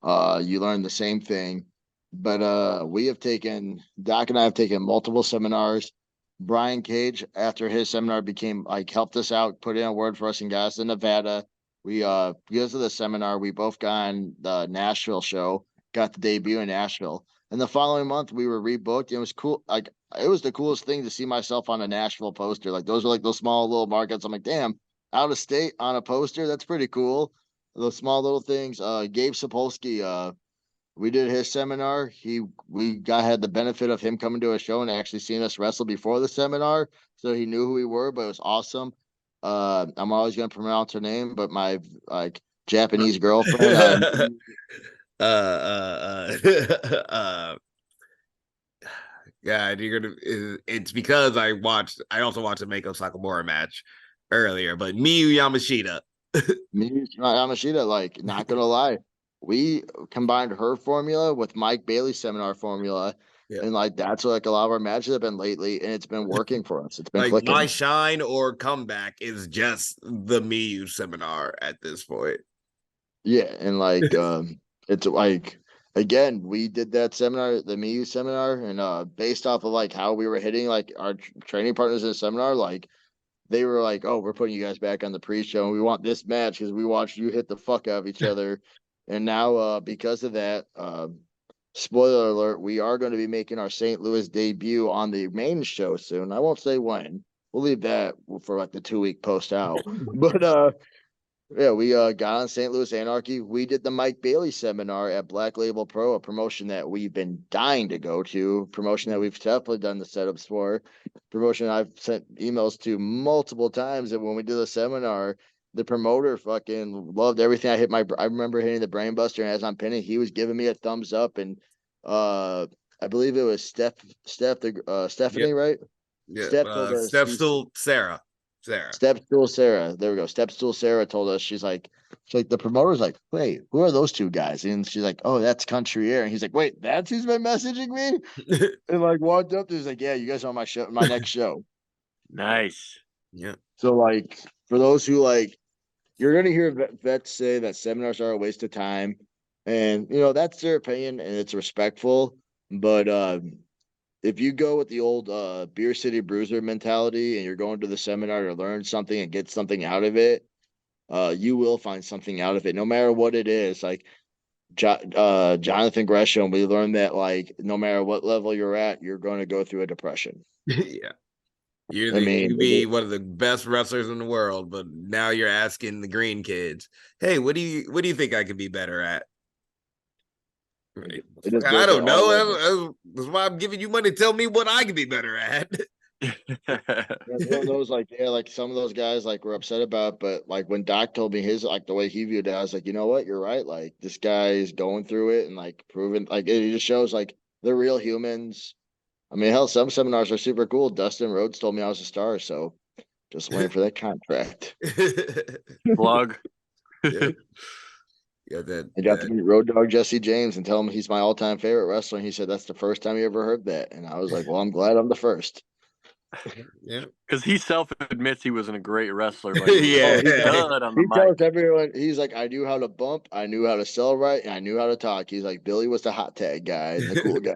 You learn the same thing. But Doc and I have taken multiple seminars. Brian Cage, after his seminar became helped us out, put in a word for us and got us to Nevada. We because of the seminar, we both got on the Nashville show, got the debut in Nashville. And the following month we were rebooked. It was cool. It was the coolest thing to see myself on a Nashville poster. Like, those were those small little markets. I'm like, damn, out of state on a poster. That's pretty cool. Those small little things. Gabe Sapolsky, we did his seminar. We had the benefit of him coming to a show and actually seeing us wrestle before the seminar, so he knew who we were. But it was awesome. I'm always gonna pronounce her name, but my Japanese girlfriend. God, it's because I also watched the Mako Sakamura match earlier, but Miyu Yamashita. Yamashita, not gonna lie, we combined her formula with Mike Bailey's seminar formula. Yeah. And that's what a lot of our matches have been lately, and it's been working for us. It's been clicking. My shine or comeback is just the Miyu seminar at this point. Yeah, and it's again, we did that seminar, the Miyu seminar, and based off of how we were hitting our training partners in the seminar, they were like, oh, we're putting you guys back on the pre-show, and we want this match because we watched you hit the fuck out of each other. And now, because of that, spoiler alert, we are going to be making our St. Louis debut on the main show soon. I won't say when. We'll leave that for the 2-week post out. But yeah, we got on St. Louis Anarchy. We did the Mike Bailey seminar at Black Label Pro, a promotion that we've been dying to go to, promotion that we've definitely done the setups for, promotion I've sent emails to multiple times. And when we did the seminar, the promoter fucking loved everything. I remember hitting the brain buster, and as I'm pinning, he was giving me a thumbs up. And I believe it was Stephanie, yep. Right? Yeah. Stepstool Sarah. Stepstool Sarah. There we go. Stepstool Sarah told us, she's like, the promoter's like, wait, who are those two guys? And she's like, oh, that's Country Air. And he's like, wait, that's who's been messaging me? And walked up to, he's like, yeah, you guys are on my show, my next show. Nice. Yeah. So for those who you're gonna hear vets say that seminars are a waste of time, and that's their opinion and it's respectful, but if you go with the old Beer City Bruiser mentality and you're going to the seminar to learn something and get something out of it, you will find something out of it, no matter what it is. Like Jonathan Gresham, we learned that like no matter what level you're at, you're going to go through a depression. Yeah. I mean, You be one of the best wrestlers in the world, but now you're asking the green kids, "Hey, what do you think I could be better at?" it just I goes at don't all levels. know. That's why I'm giving you money to tell me what I can be better at. That's one of those like yeah, like some of those guys like were upset about, but like when Doc told me his like the way he viewed it, I was like, you know what, you're right. Like this guy is going through it and like proving like it just shows like they're real humans. I mean, hell, some seminars are super cool. Dustin Rhodes told me I was a star, so just waiting for that contract. Plug. Yeah, yeah, I got to meet Road Dogg Jesse James and tell him he's my all-time favorite wrestler. And he said that's the first time he ever heard that. And I was like, well, I'm glad I'm the first. yeah, Because he self admits he wasn't a great wrestler, but he was yeah. a stud on the He tells mic. everyone, he's like, I knew how to bump, I knew how to sell right, and I knew how to talk. He's like, Billy was the hot tag guy and the cool guy.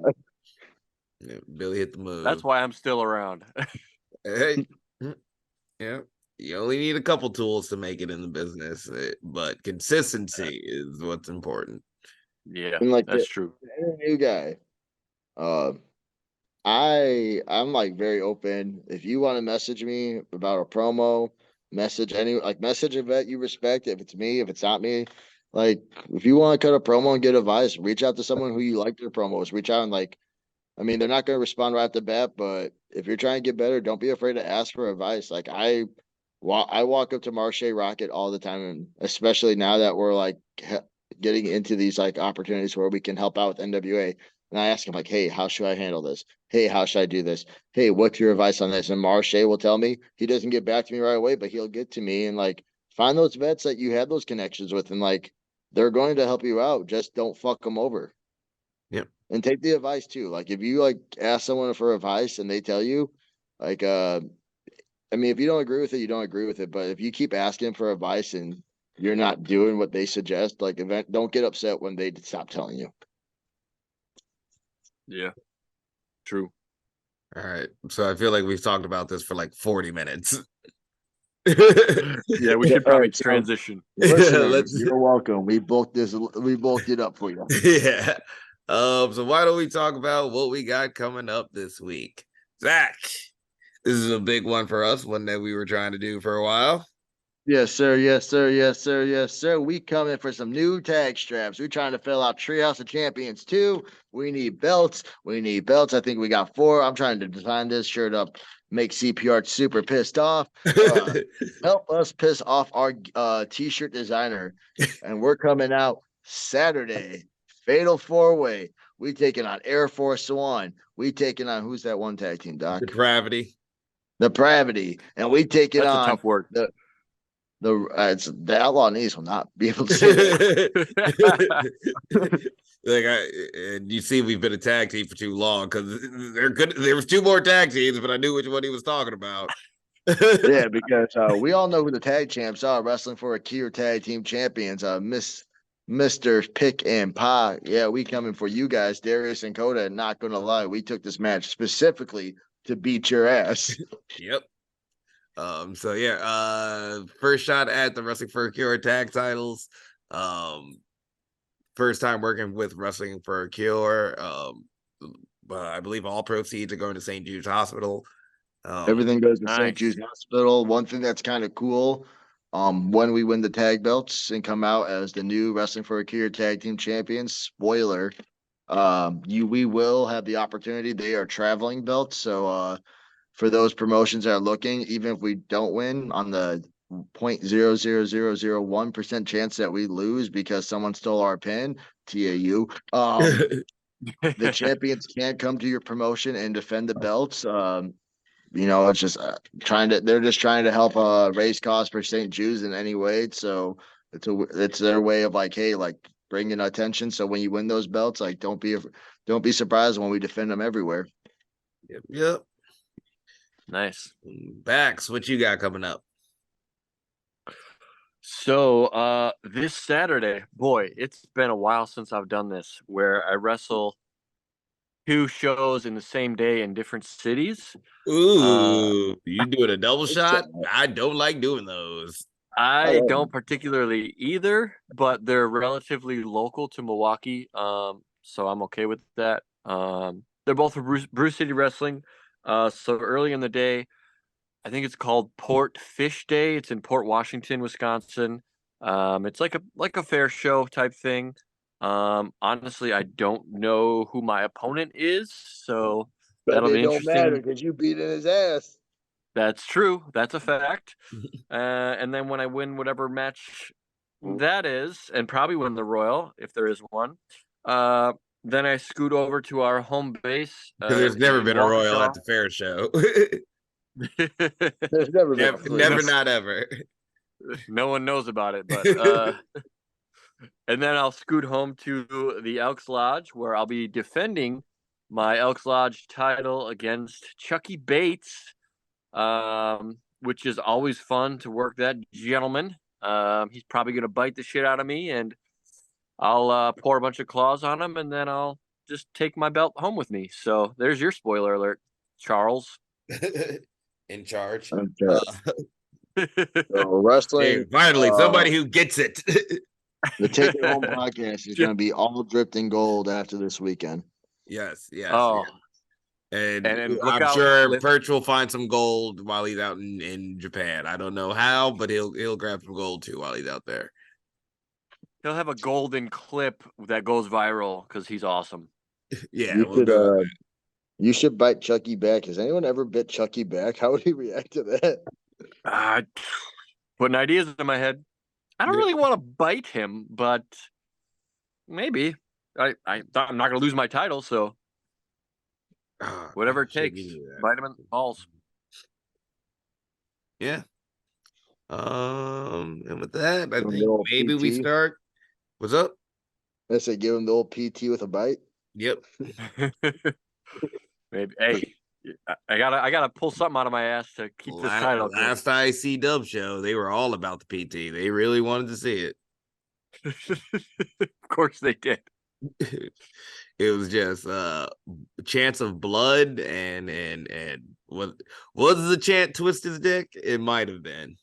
Yeah, Billy hit the move. That's why I'm still around. Hey, yeah. You only need a couple tools to make it in the business, but consistency is what's important. Yeah, And like that's true. the new guy, uh, I'm like very open. If you want to message me about a promo, message a vet you respect. If it's me, if it's not me, like if you want to cut a promo and get advice, reach out to someone who you like their promos. Reach out and like, I mean, they're not going to respond right off the bat, but if you're trying to get better, don't be afraid to ask for advice. Like I walk up to Marche Rocket all the time, and especially now that we're like getting into these like opportunities where we can help out with NWA. And I ask him like, "Hey, how should I handle this? Hey, how should I do this? Hey, what's your advice on this?" And Marche will tell me. He doesn't get back to me right away, but he'll get to me and like find those vets that you have those connections with, and like they're going to help you out. Just don't fuck them over. Yep. And take the advice too. Like if you like ask someone for advice and they tell you, like I mean, if you don't agree with it, you don't agree with it. But if you keep asking for advice and you're not doing what they suggest, like don't get upset when they stop telling you. Yeah, true. All right. So I feel like we've talked about this for like 40 minutes. Yeah, we should All probably right, so transition. listeners, you're welcome. We bulked it up for you. Yeah. So why don't we talk about what we got coming up this week? Zach, this is a big one for us, one that we were trying to do for a while. Yes, sir. Yes, sir. Yes, sir. Yes, sir. We coming for some new tag straps. We're trying to fill out Treehouse of Champions 2. We need belts. We need belts. I think we got 4. I'm trying to design this shirt up, make CPR super pissed off. Help us piss off our t-shirt designer. And we're coming out Saturday. Fatal 4-way. We taking on Air Force One. We taking on who's that one tag team, Doc? Depravity. The Pravity. And we taking That's a on tough word. the outlaw knees will not be able to say that. Like and you see, we've been a tag team for too long because they're good. There was 2 more tag teams, but I knew which one he was talking about. Yeah, because we all know who the tag champs are. Wrestling for a Kier Tag Team Champions, Mr. Pick and Pie. Yeah, we coming for you guys, Darius and Coda. And not gonna lie, we took this match specifically to beat your ass. Yep. So yeah, first shot at the Wrestling for a Cure tag titles. First time working with Wrestling for a Cure. I believe all proceeds are going to St. Jude's Hospital. Everything goes to St. Nice. Jude's Hospital. One thing that's kind of cool, when we win the tag belts and come out as the new Wrestling for a Cure Tag Team Champions, spoiler, we will have the opportunity. They are traveling belts, so for those promotions that are looking, even if we don't win on the 0.00001% chance that we lose because someone stole our pin, TAU, the champions can't come to your promotion and defend the belts. It's just they're just trying to help raise costs for St. Jude's in any way. So it's their way of like, hey, like bringing attention. So when you win those belts, like don't be surprised when we defend them everywhere. Yep. Nice. Bax, what you got coming up? So this Saturday, boy, it's been a while since I've done this where I wrestle 2 shows in the same day in different cities. Ooh, you doing a double It's shot? all I don't like doing those. I right. don't particularly either, but they're relatively local to Milwaukee, so I'm okay with that. They're both for Bruce City Wrestling. So early in the day, I think it's called Port Fish Day. It's in Port Washington, Wisconsin. It's like a fair show type thing. Honestly, I don't know who my opponent is, so But that'll it be don't matter interesting. because you beat in his ass. That's true. That's a fact. And then when I win whatever match that is, and probably win the Royal if there is one, uh, then I scoot over to our home base Because there's never in been a royal at Waukesha. the fair show. There's never been a never, free. never, not ever. No one knows about it, but and then I'll scoot home to the Elks Lodge where I'll be defending my Elks Lodge title against Chucky Bates, which is always fun to work that gentleman. He's probably going to bite the shit out of me, and I'll pour a bunch of claws on him, and then I'll just take my belt home with me. So there's your spoiler alert, Charles. In charge. Okay. All So wrestling. Finally, somebody who gets it. The Take It Home podcast is going to be all dripped in gold after this weekend. Yes. Oh, And and look I'm out, sure Perch will find some gold while he's out in Japan. I don't know how, but he'll grab some gold too while he's out there. he'll have a golden clip that goes viral because he's awesome. Yeah, You we'll should, go. you should bite Chucky back. Has anyone ever bit Chucky back? How would he react to that? Putting ideas in my head. I don't Yeah. really want to bite him, but maybe. I'm not going to lose my title, so whatever it Should takes. do that. Bite him in the balls. Yeah. And with that, I Give him think the old maybe we PT. start. What's up? I say give him the old PT with a bite. Yep. Maybe. Hey, I gotta pull something out of my ass to keep this title. Last IC Dub show, they were all about the PT. They really wanted to see it. Of course they did. It was just chance of blood and what was the chant twist his dick? It might have been.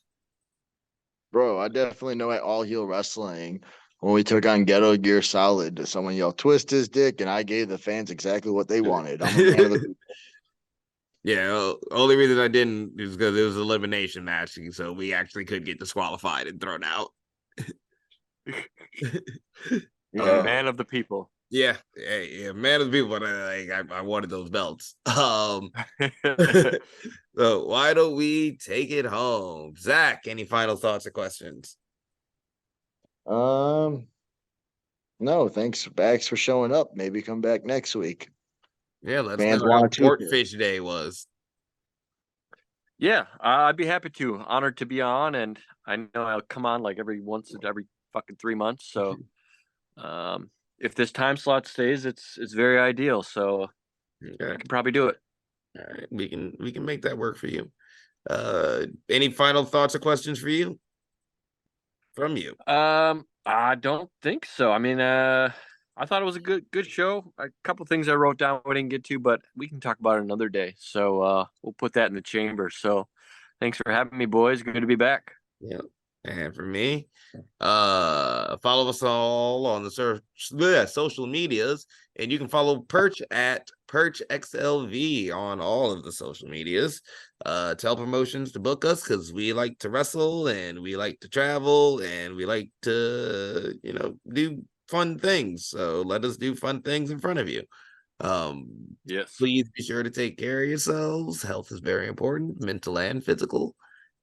Bro, I definitely know at All Heel Wrestling when we took on Ghetto Gear Solid, someone yelled twist his dick, and I gave the fans exactly what they wanted. I'm a man of the people. Yeah, only reason I didn't is because it was an elimination match, so we actually could get disqualified and thrown out. Yeah. Man of the people. Yeah, man of the people. But I wanted those belts. So why don't we take it home, Zach? Any final thoughts or questions? No, thanks, Bax, for showing up. Maybe come back next week. Yeah, let's Fans know how want to Port too. Fish Day was. Yeah, I'd be happy to. Honored to be on, and I know I'll come on like every fucking 3 months. So, if this time slot stays, it's very ideal. So, Okay. I can probably do it. All right, we can make that work for you. Any final thoughts or questions for you? From you? I don't think so. I mean, I thought it was a good show. A couple things I wrote down we didn't get to, but we can talk about it another day. So we'll put that in the chamber. So thanks for having me, boys. Good to be back. Yeah. And for me, follow us all on the social medias, and you can follow Perch at PerchXLV on all of the social medias. Tell promotions to book us because we like to wrestle and we like to travel and we like to, do fun things. So let us do fun things in front of you. Yes. Please be sure to take care of yourselves. Health is very important, mental and physical.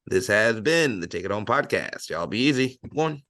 This has been the Take It Home podcast. Y'all be easy. One.